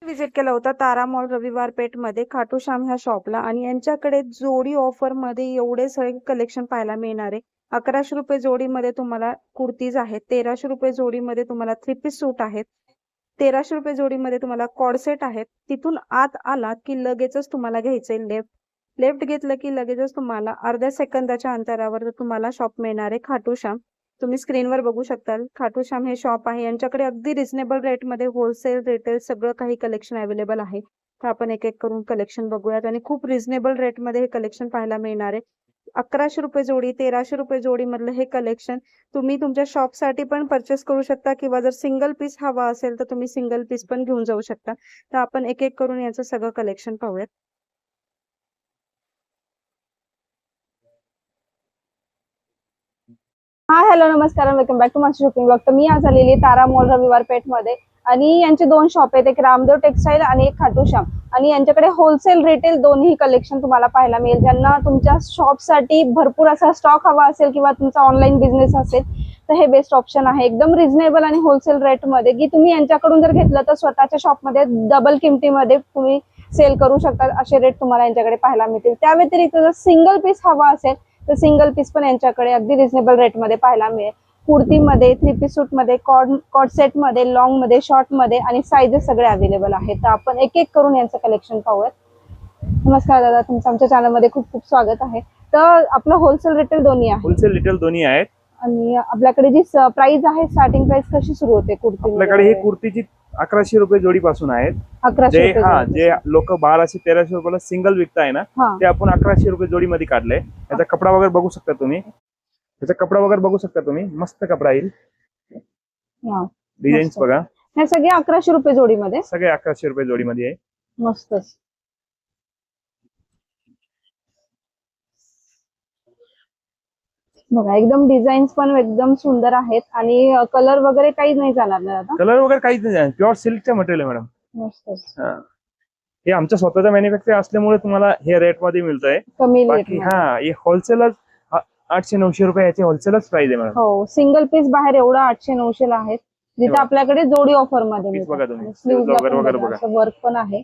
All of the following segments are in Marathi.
विजिट केला होता तारा मॉल रविवार पेठ मध्ये खाटूश्याम ह्या शॉपला आणि यांच्याकडे जोडी ऑफर मध्ये एवढे सगळे कलेक्शन पाहायला मिळणार आहे। 1100 रुपये जोडीमध्ये तुम्हाला कुर्तीज आहेत, 1300 रुपये जोडीमध्ये तुम्हाला थ्री पीस सूट आहेत, 1300 रुपये जोडीमध्ये तुम्हाला कॉर्ड सेट आहेत। तिथून आत आलात की लगेचच तुम्हाला घ्यायचंय लेफ्ट घेतलं की लगेचच तुम्हाला अर्ध्या सेकंदाच्या अंतरावर तुम्हाला शॉप मिळणार आहे खाटूश्याम। तुम्ही स्क्रीनवर बघू शकता खाटूश्याम हे शॉप आहे। यांच्याकडे अगदी रिझनेबल रेट मध्ये होलसेल रिटेल सगळं काही कलेक्शन अवेलेबल आहे। तर आपण एक एक करून कलेक्शन बघूयात आणि खूप रिझनेबल रेट मध्ये हे कलेक्शन पाहायला मिळणार आहे। 1100 रुपये जोडी, 1300 रुपये जोडी मधलं हे कलेक्शन तुम्ही तुमच्या शॉप साठी पण परचेस करू शकता किंवा जर सिंगल पीस हवा असेल तर तुम्ही सिंगल पीस पण घेऊन जाऊ शकता। तर आपण एक एक करून याचं सगळं कलेक्शन पाहूयात। हा हॅलो नमस्कार वेलकम बॅक टू माझी शॉपिंग ब्लॉग। तर मी आज आलेली तारा मॉल रविवार पेठ मध्ये आणि यांचे दोन शॉप आहेत, एक रामदेव टेक्सटाईल आणि एक खाटूश्याम। आणि यांच्याकडे होलसेल रिटेल दोन्ही कलेक्शन तुम्हाला पाहायला मिळेल। ज्यांना तुमच्या शॉप साठी भरपूर असा स्टॉक हवा असेल किंवा तुमचा ऑनलाईन बिझनेस असेल तर हे बेस्ट ऑप्शन आहे। एकदम रिझनेबल आणि होलसेल रेट मध्ये की तुम्ही यांच्याकडून जर घेतलं तर स्वतःच्या शॉप मध्ये डबल किमतीमध्ये तुम्ही सेल करू शकता, असे रेट तुम्हाला यांच्याकडे पाहायला मिळतील। त्या व्यतिरिक्त जर सिंगल पीस हवा असेल तर सिंगल पीस पण यांच्याकडे अगदी रिझनेबल रेट मध्ये पाहायला मिळेल। कुर्तीमध्ये, थ्री पीस सूट मध्ये, कॉर्ड सेट मध्ये, लॉंग मध्ये, शॉर्ट मध्ये आणि साइजेस सगळे अवेलेबल आहेत। तर आपण एक एक करून यांचं कलेक्शन पाहूयात। नमस्कार दादा, तुमचं आमच्या चॅनल मध्ये खूप खूप स्वागत आहे। तर आपलं होलसेल रिटेल दोन्ही आहे? होलसेल रिटेल दोन्ही आहेत। आणि आपल्याकडे जी प्राइस आहे, स्टार्टिंग प्राइस कशी सुरू होते कुर्ती? आपल्याकडे ही कुर्तीची 1100 रुपये जोडी पासून आहेत। 1100 जे लोक 1200-1300 रुपयाला सिंगल विकताय ना, ते आपण 1100 रुपये जोडी मध्ये काढले। याचा कपडा वगैरे बघू शकता तुम्ही, याचा कपडा वगैरे बघू शकता तुम्ही, मस्त कपडा येईल। डिझाईन्स बघा, हे सगळे 1100 रुपये जोडी मध्ये, सगळे 1100 रुपये जोडी मध्ये आहे। मस्तच बघा, एकदम डिझाईन्स पण एकदम सुंदर आहेत आणि कलर वगैरे काही नाही जाणार ना आता? कलर वगैरे काहीच नाही, प्युअर सिल्कचं मटेरियल आहे मॅडम। मस्तच। हे आमच्या स्वतःचा मॅन्युफॅक्चर असल्यामुळे तुम्हाला हे रेट मध्ये मिळतंय। कमी रेट बाकी हे होलसेलच 800-900 रुपये याची होलसेलच प्राइस आहे मॅडम। हो, सिंगल पीस बाहेर एवढं 800-900 ला आहेत, जिथे आपल्याकडे जोडी ऑफर मध्ये बघा तुम्ही, वर्क पण आहे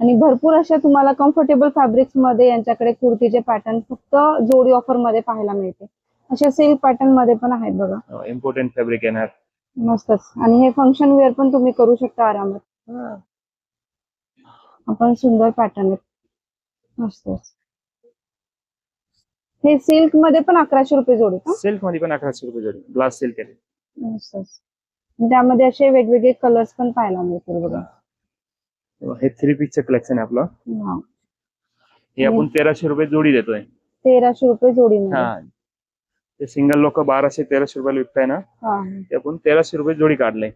आणि भरपूर अशा तुम्हाला कम्फर्टेबल फॅब्रिक्स मध्ये यांच्याकडे कुर्तीचे पॅटर्न फक्त जोडी ऑफर मध्ये पाहायला मिळते। असे सिल्क पॅटर्न मध्ये पण आहेत बघा, इम्पोर्टंट फॅब्रिक येणार, मस्तच। आणि हे फंक्शन वेअर पण तुम्ही करू शकता आरामात। आपण सुंदर पॅटर्न आहेत, मस्तच। हे सिल्क मध्ये पण 1100 रुपये जोडी का? सिल्क मध्ये पण 1100 रुपये जोडी, ग्लास सिल्क आहे। मस्तच। त्यामध्ये असे वेगवेगळे कलर्स पण पाहायला मिळतील बघा। हे थ्री पीसचं कलेक्शन आहे आपलं। हे आपण 1300 रुपये जोडी देतोय। 1300 रुपये जोडी ते सिंगल लोक 1200-1300 रुपयाला विकताय ना, ते आपण 1300 रुपये जोडी काढले।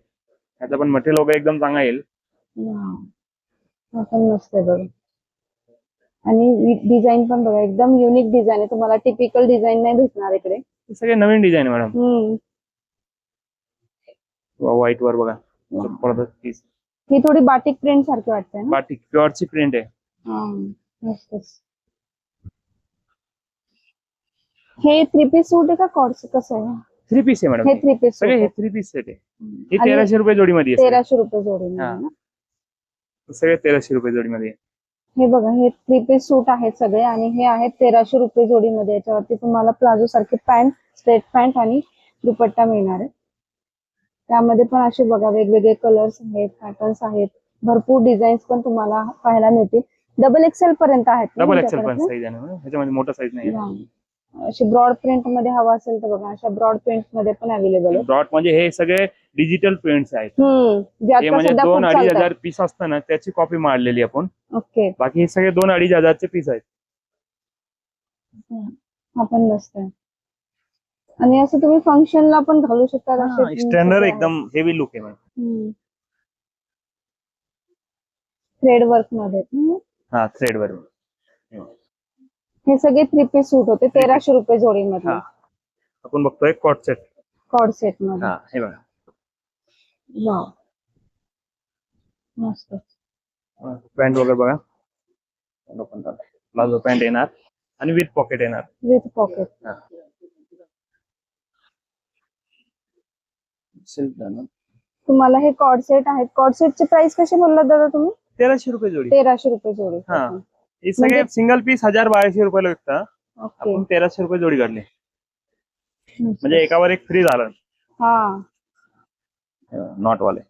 आता पण मटेरियल वगैरे एकदम चांगला येईल। मस्त आहे बघा, आणि डिझाईन पण बघा, एकदम युनिक डिझाईन आहे। तुम्हाला टिपिकल डिझाईन नाही भेटणार इकडे, सगळे नवीन डिझाईन आहे मॅडम। व्हाईट वर बघा, पीस ही थोडी बाटिक प्रिंट सारखी वाटते ना? बाटिक प्युअरची प्रिंट आहे। मस्तच। हे थ्री पीस सूट आहे का कॉर्ड कसं आहे? थ्री पीस आहे मॅडम, हे थ्री पीस सगळे हे थ्री पीस सेट आहे। हे 1300 रुपये जोडी मध्ये आहे। 1300 रुपये जोडी मध्ये, सगळे 1300 रुपये जोडी मध्ये। हे बघा, हे थ्री पीस सूट आहेत सगळे आणि हे आहेत 1300 रुपये जोडी मध्ये। याच्यावरती तुम्हाला प्लाझो सारखी पॅन्ट, स्ट्रेट पॅन्ट आणि दुपट्टा मिळणार आहे। त्यामध्ये पण असे बघा वेगवेगळे कलर्स आहेत, पॅटर्न्स आहेत, भरपूर डिझाईन्स पण तुम्हाला पाहायला मिळतील। डबल एक्सेल पर्यंत आहेत, डबल एक्सेल पण साईज आहे, ह्याच्यामध्ये मोठा साईज नाही। अशी ब्रॉड प्रिंट मध्ये हवा असेल तर बघा, अशा ब्रॉड प्रिंट मध्ये पण अवेलेबल आहे। ब्रॉड म्हणजे हे सगळे डिजिटल प्रिंट्स आहेत। हे म्हणजे 2-2.5 पीस असतं ना, त्याची कॉपी मारलेली आपण। ओके, बाकी हे सगळे 2-2.5 पीस आहेत। आपण मस्त आहे। आणि असं तुम्ही फंक्शनला पण घालू शकता, स्टँडर्ड एकदम हेवी लुक आहे मॅडम। थ्रेड वर्क मध्ये, थ्रेड वर। हे सगळे थ्री पीस सूट होते 1300 रुपये जोडी मध्ये। आपण बघतोय कॉर्ड सेट मध्ये, हे बघा, वाव मस्त। पॅन्ट वगैरे बघा, प्लाझो पॅन्ट येणार आणि विथ पॉकेट येणार। विथ पॉकेट, सिल्क तुम्हाला हे कॉर्ड सेट आहेत. कॉर्ड सेटची प्राइस कशी बोललात दादा तुम्ही? 1300 रुपये जोडी. 1300 रुपये जोडी. हा. हे सगळे सिंगल पीस 1200 रुपयाला विकतात. ओके. आपण 1300 रुपये जोडी काढली. म्हणजे एकावर एक फ्री झालं. हा. नॉट वाले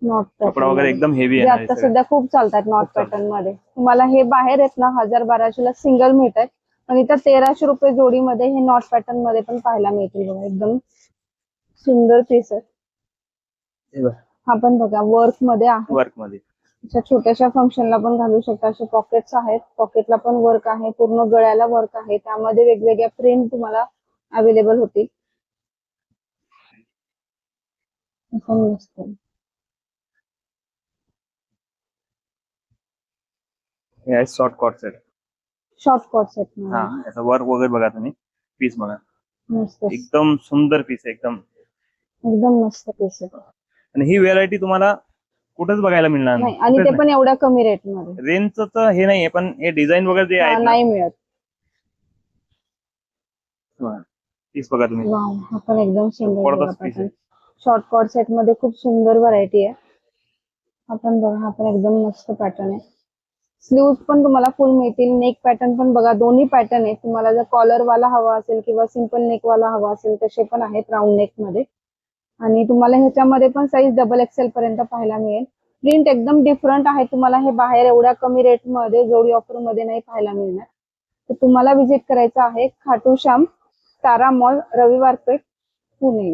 नॉट कपडा वगैरे एकदम हेवी जे आहे. आता सध्या खूप चालतात नॉट खूप चालतात. पॅटर्न मध्ये. तुम्हाला हे बाहेर आहेत ना 1200 ला सिंगल मिळतात आणि इथं 1300 रुपये जोडीमध्ये हे नॉट पॅटर्न मध्ये पण पाहायला मिळतील बघा. एकदम सुंदर पीस आहे. हा पण बघा वर्क मध्ये आहे. वर्क मध्ये अशा छोट्याशा फंक्शनला पण घालू शकता. असे पॉकेट्स आहेत. पॉकेटला पण वर्क आहे. पूर्ण गळ्याला वर्क आहे. त्यामध्ये वेगवेगळ्या प्रिंट तुम्हाला अवेलेबल होतील. असं मस्त. हे आहे short coat set. Short coat set हा, याचा वर्क वगैरे बघा तुम्ही. पीस बघा, मस्त एकदम सुंदर पीस आहे. एकदम एकदम मस्त पीस आहे. आणि ही व्हेरायटी तुम्हाला कुठेच बघायला मिळणार नाही आणि ते पण एवढ्या कमी रेट मध्ये. रेंजचं तर हे नाहीये, पण हे डिझाईन वगैरे जे आहे नाही मिळत. पीस बघा तुम्ही. वाव, हा पण एकदम सुंदर जबरदस्त piece आहे. शॉर्ट कॉट सेट मध्ये खूप सुंदर व्हरायटी आहे. आपण बघा, हा पण एकदम मस्त पॅटर्न आहे. स्लीव्स पण तुम्हाला फुल मिळतील. नेक पॅटर्न पण बघा, दोन्ही पॅटर्न आहे. तुम्हाला जर कॉलर वाला हवा असेल किंवा सिंपल नेक वाला हवा असेल तसे पण आहेत राऊंड नेक मध्ये. आणि तुम्हाला ह्याच्यामध्ये पण साईज डबल एक्सेल पर्यंत पाहायला मिळेल. प्रिंट एकदम डिफरंट आहे. तुम्हाला हे बाहेर एवढ्या कमी रेट मध्ये जोडी ऑफर मध्ये नाही पाहायला मिळणार. तर तुम्हाला विजिट करायचं आहे खाटू श्याम तारा मॉल, रविवार पेठ, पुणे.